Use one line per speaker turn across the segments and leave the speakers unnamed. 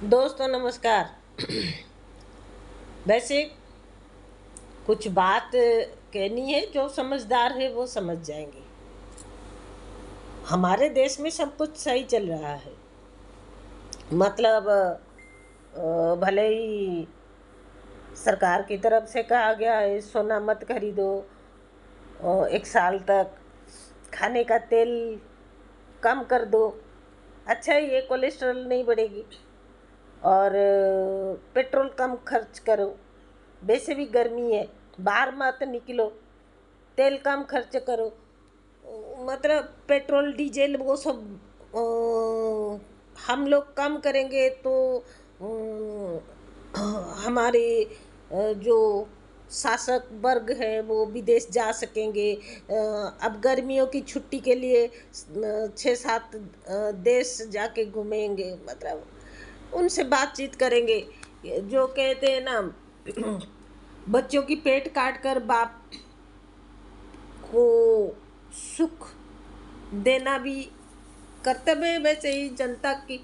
दोस्तों नमस्कार। वैसे कुछ बात कहनी है, जो समझदार है वो समझ जाएंगे। हमारे देश में सब कुछ सही चल रहा है। मतलब भले ही सरकार की तरफ से कहा गया है सोना मत खरीदो, 1 साल तक खाने का तेल कम कर दो। अच्छा, ये कोलेस्ट्रॉल नहीं बढ़ेगी। और पेट्रोल कम खर्च करो। वैसे भी गर्मी है, बाहर मत निकलो। तेल कम खर्च करो। मतलब पेट्रोल डीजल वो सब हम लोग कम करेंगे तो हमारे जो शासक वर्ग है वो विदेश जा सकेंगे। अब गर्मियों की छुट्टी के लिए 6-7 देश जाके घूमेंगे। मतलब उनसे बातचीत करेंगे। जो कहते हैं ना, बच्चों की पेट काट कर बाप को सुख देना भी कर्तव्य है। वैसे ही जनता की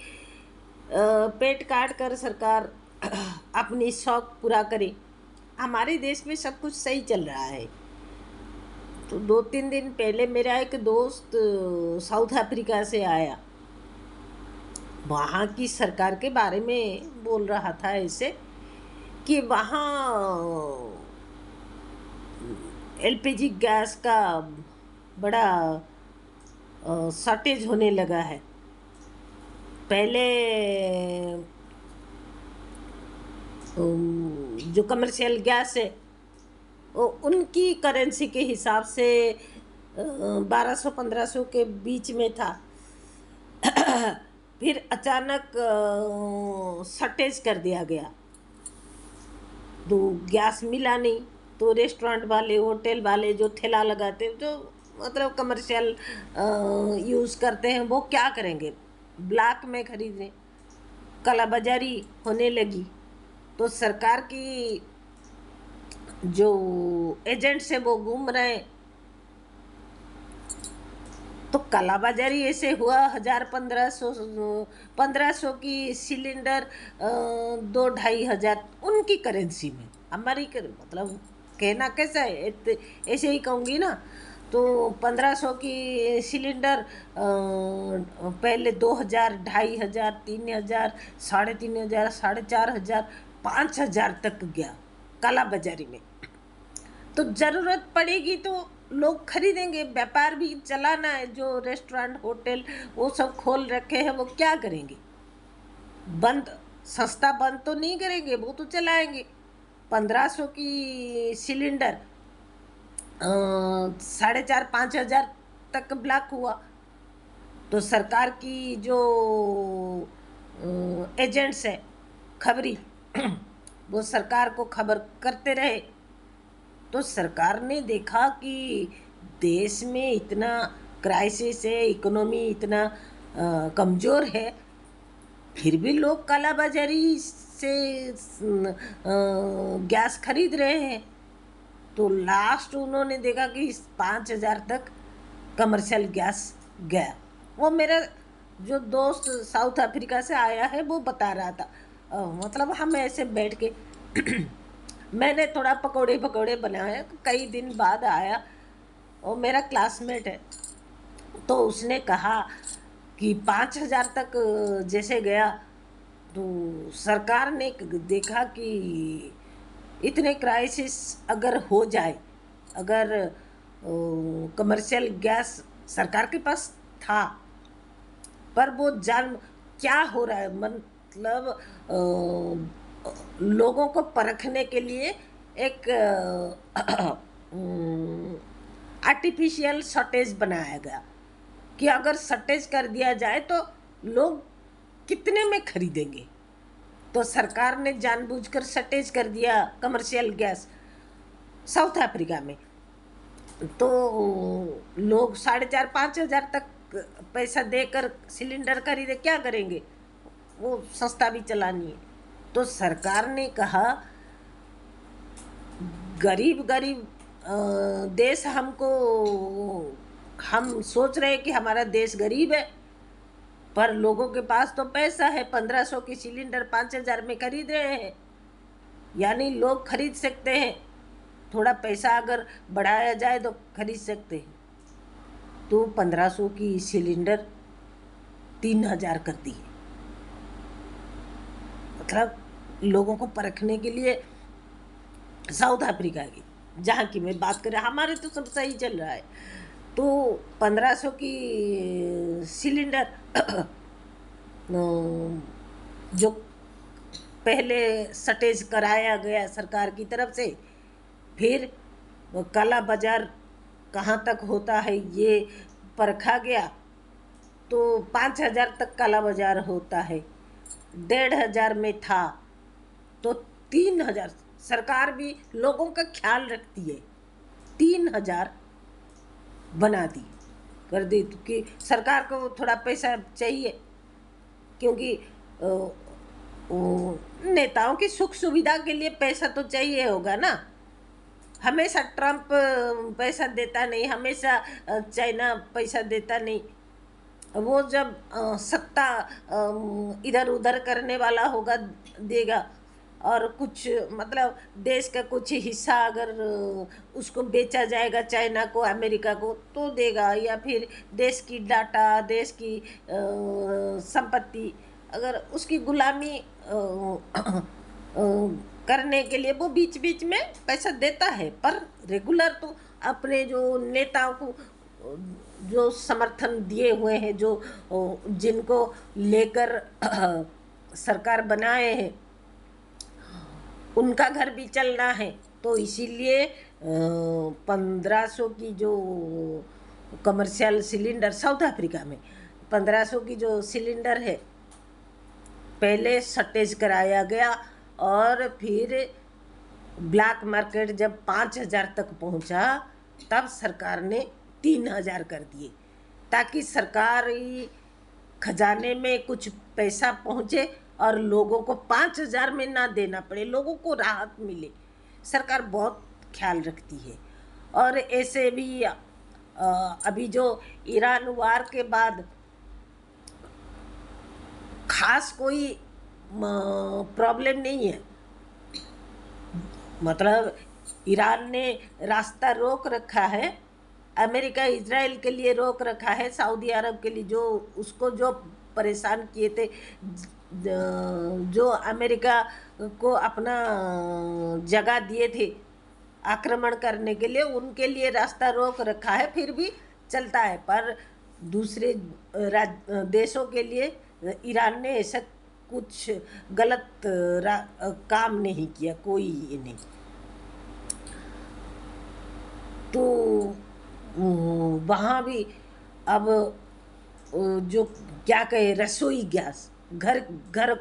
पेट काट कर सरकार अपनी शौक पूरा करे। हमारे देश में सब कुछ सही चल रहा है। तो 2-3 दिन पहले मेरा एक दोस्त साउथ अफ्रीका से आया। वहाँ की सरकार के बारे में बोल रहा था ऐसे कि वहाँ एलपीजी गैस का बड़ा शॉर्टेज होने लगा है। पहले जो कमर्शियल गैस है वो उनकी करेंसी के हिसाब से 1200-1500 के बीच में था। फिर अचानक शॉर्टेज कर दिया गया, तो गैस मिला नहीं। तो रेस्टोरेंट वाले, होटल वाले जो ठेला लगाते, जो मतलब कमर्शियल यूज़ करते हैं, वो क्या करेंगे? ब्लैक में खरीदें। कालाबाजारी होने लगी। तो सरकार की जो एजेंट्स है वो घूम रहे हैं। तो कालाबाजारी ऐसे हुआ। 1000-1500 की सिलेंडर 2-2,500 उनकी करेंसी में। हमारी मतलब कहना कैसा है, ऐसे ही कहूँगी ना। तो 1500 की सिलेंडर पहले 2000, 2500, 3000, 3500, 4500, 5000 तक गया कालाबाजारी में। तो ज़रूरत पड़ेगी तो लोग खरीदेंगे। व्यापार भी चलाना है। जो रेस्टोरेंट, होटल वो सब खोल रखे हैं, वो क्या करेंगे? बंद, सस्ता बंद तो नहीं करेंगे, वो तो चलाएंगे। 1500 की सिलेंडर 4500-5000 तक ब्लॉक हुआ। तो सरकार की जो एजेंट्स है खबरी वो सरकार को खबर करते रहे। तो सरकार ने देखा कि देश में इतना क्राइसिस है, इकोनॉमी इतना कमज़ोर है, फिर भी लोग कालाबाजारी से गैस खरीद रहे हैं। तो लास्ट उन्होंने देखा कि 5000 तक कमर्शियल गैस गया। वो मेरा जो दोस्त साउथ अफ्रीका से आया है वो बता रहा था। मतलब हम ऐसे बैठ के मैंने थोड़ा पकौड़े बनाए। कई दिन बाद आया, और मेरा क्लासमेट है। तो उसने कहा कि 5000 तक जैसे गया, तो सरकार ने देखा कि इतने क्राइसिस अगर हो जाए, अगर कमर्शियल गैस सरकार के पास था, पर वो जान क्या हो रहा है, मतलब लोगों को परखने के लिए एक आर्टिफिशियल शॉर्टेज बनाया गया कि अगर शॉर्टेज कर दिया जाए तो लोग कितने में खरीदेंगे। तो सरकार ने जानबूझकर शॉर्टेज कर दिया कमर्शियल गैस साउथ अफ्रीका में। तो लोग 4500-5000 तक पैसा देकर सिलेंडर खरीदे, क्या करेंगे? वो सस्ता भी चलानी है। तो सरकार ने कहा गरीब देश हमको, हम सोच रहे हैं कि हमारा देश गरीब है, पर लोगों के पास तो पैसा है, 1500 की सिलेंडर 5000 में खरीद रहे हैं, यानी लोग खरीद सकते हैं। थोड़ा पैसा अगर बढ़ाया जाए तो खरीद सकते हैं। तो 1500 की सिलेंडर 3000 कर दी है। मतलब लोगों को परखने के लिए साउथ अफ्रीका की, जहाँ की मैं बात करें, हमारे तो सब सही चल रहा है, तो 1500 की सिलेंडर जो पहले सटेज कराया गया सरकार की तरफ से, फिर काला बाजार कहाँ तक होता है ये परखा गया, तो 5000 तक काला बाजार होता है। 1500 में था तो 3000, सरकार भी लोगों का ख्याल रखती है, 3000 बना दी, कर दी, कि सरकार को थोड़ा पैसा चाहिए, क्योंकि नेताओं की सुख सुविधा के लिए पैसा तो चाहिए होगा ना। हमेशा ट्रम्प पैसा देता नहीं, हमेशा चाइना पैसा देता नहीं। वो जब सत्ता इधर उधर करने वाला होगा देगा, और कुछ मतलब देश का कुछ हिस्सा अगर उसको बेचा जाएगा चाइना को, अमेरिका को, तो देगा, या फिर देश की डाटा, देश की संपत्ति, अगर उसकी गुलामी करने के लिए वो बीच बीच में पैसा देता है। पर रेगुलर तो अपने जो नेताओं को जो समर्थन दिए हुए हैं, जो जिनको लेकर सरकार बनाए हैं, उनका घर भी चलना है, तो इसीलिए 1500 की जो कमर्शियल सिलेंडर साउथ अफ्रीका में 1500 की जो सिलेंडर है, पहले सटेज कराया गया, और फिर ब्लैक मार्केट जब 5000 तक पहुंचा, तब सरकार ने 3000 कर दिए, ताकि सरकारी खजाने में कुछ पैसा पहुंचे और लोगों को 5000 में ना देना पड़े, लोगों को राहत मिले। सरकार बहुत ख्याल रखती है। और ऐसे भी अभी जो ईरान वार के बाद खास कोई प्रॉब्लम नहीं है, मतलब ईरान ने रास्ता रोक रखा है, अमेरिका इजराइल के लिए रोक रखा है, सऊदी अरब के लिए जो उसको जो परेशान किए थे, जो अमेरिका को अपना जगह दिए थे आक्रमण करने के लिए, उनके लिए रास्ता रोक रखा है, फिर भी चलता है। पर दूसरे देशों के लिए ईरान ने ऐसा कुछ गलत काम नहीं किया, कोई नहीं। तो वहाँ भी अब जो क्या कहे, रसोई गैस, घर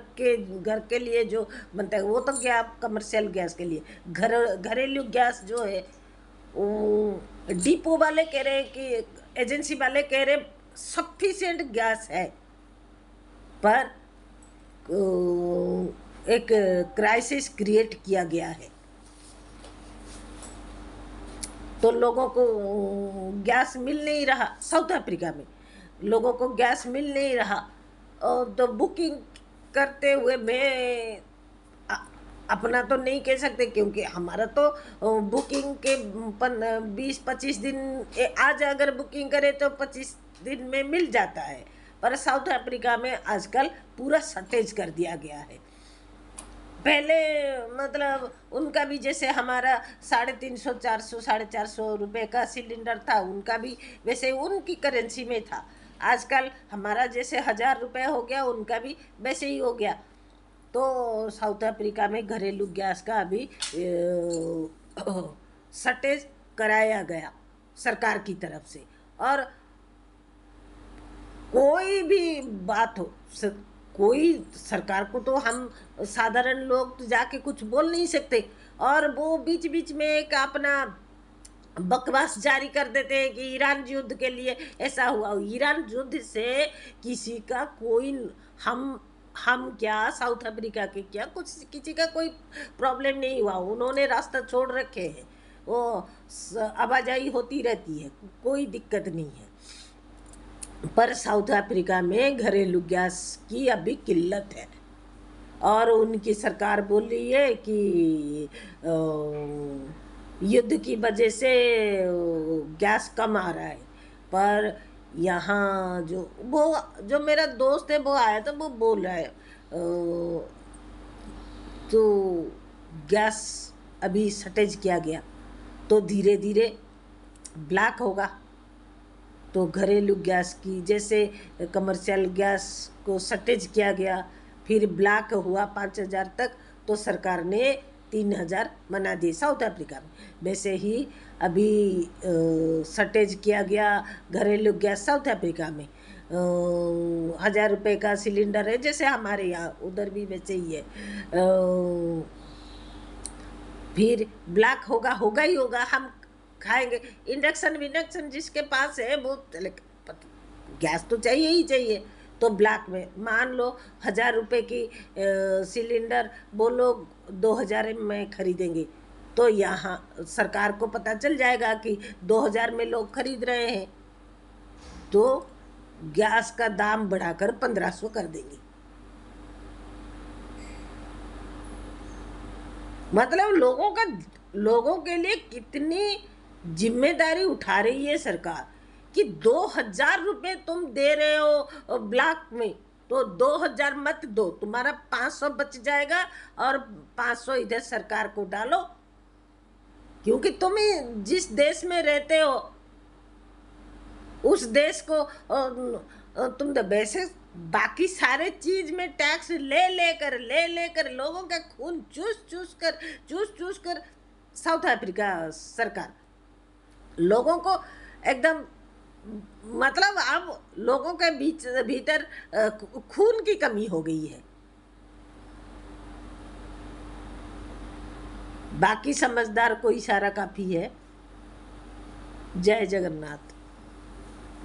के लिए जो बनता है, वो तो क्या कमर्शियल गैस के लिए, घरेलू गैस जो है, वो डिपो वाले कह रहे हैं कि एजेंसी वाले कह रहे हैं सफिशिएंट गैस है, पर एक क्राइसिस क्रिएट किया गया है, तो लोगों को गैस मिल नहीं रहा। साउथ अफ्रीका में लोगों को गैस मिल नहीं रहा, और तो बुकिंग करते हुए, मैं अपना तो नहीं कह सकते, क्योंकि हमारा तो बुकिंग के 20-25 दिन, आज अगर बुकिंग करे तो 25 दिन में मिल जाता है, पर साउथ अफ्रीका में आजकल पूरा शॉर्टेज कर दिया गया है। पहले मतलब उनका भी जैसे हमारा 350, 400, 450 रुपये का सिलेंडर था, उनका भी वैसे उनकी करेंसी में था। आजकल हमारा जैसे 1000 रुपये हो गया, उनका भी वैसे ही हो गया। तो साउथ अफ्रीका में घरेलू गैस का अभी शॉर्टेज कराया गया सरकार की तरफ से। और कोई भी बात हो, कोई सरकार को तो हम साधारण लोग तो जाके कुछ बोल नहीं सकते, और वो बीच बीच में एक अपना बकवास जारी कर देते हैं कि ईरान युद्ध के लिए ऐसा हुआ। ईरान युद्ध से किसी का कोई, हम क्या साउथ अफ्रीका के क्या कुछ किसी का कोई प्रॉब्लम नहीं हुआ। उन्होंने रास्ता छोड़ रखे हैं, वो आवाजाही होती रहती है, कोई दिक्कत नहीं है। पर साउथ अफ्रीका में घरेलू गैस की अभी किल्लत है और उनकी सरकार बोल रही है कि युद्ध की वजह से गैस कम आ रहा है। पर यहाँ जो मेरा दोस्त है वो आया था, वो बोल रहा है तो गैस अभी शॉर्टेज किया गया तो धीरे धीरे ब्लैक होगा। तो घरेलू गैस की जैसे कमर्शियल गैस को शॉर्टेज किया गया, फिर ब्लैक हुआ 5,000 तक, तो सरकार ने 3,000 बना दिए साउथ अफ्रीका में। वैसे ही अभी शॉर्टेज किया गया घरेलू गैस साउथ अफ्रीका में। 1,000 रुपये का सिलेंडर है, जैसे हमारे यहाँ, उधर भी वैसे ही है। फिर ब्लैक होगा ही होगा, हम खाएंगे। इंडक्शन विंडक्शन जिसके पास है वो गैस तो चाहिए ही चाहिए। तो ब्लैक में मान लो 1,000 रुपये की सिलेंडर वो लोग 2,000 में खरीदेंगे, तो यहाँ सरकार को पता चल जाएगा कि 2,000 में लोग खरीद रहे हैं, तो गैस का दाम बढ़ाकर 1,500 कर देंगे। मतलब लोगों के लिए कितनी जिम्मेदारी उठा रही है सरकार कि 2,000 रुपये तुम दे रहे हो ब्लैक में, तो 2,000 मत दो, तुम्हारा 500 बच जाएगा और 500 इधर सरकार को डालो। क्योंकि तुम जिस देश में रहते हो उस देश को तुम तो वैसे बाकी सारे चीज में टैक्स ले लेकर लोगों का खून चूस चूस कर साउथ अफ्रीका सरकार लोगों को एकदम, मतलब अब लोगों के भीतर खून की कमी हो गई है। बाकी समझदार को इशारा काफी है। जय जगन्नाथ।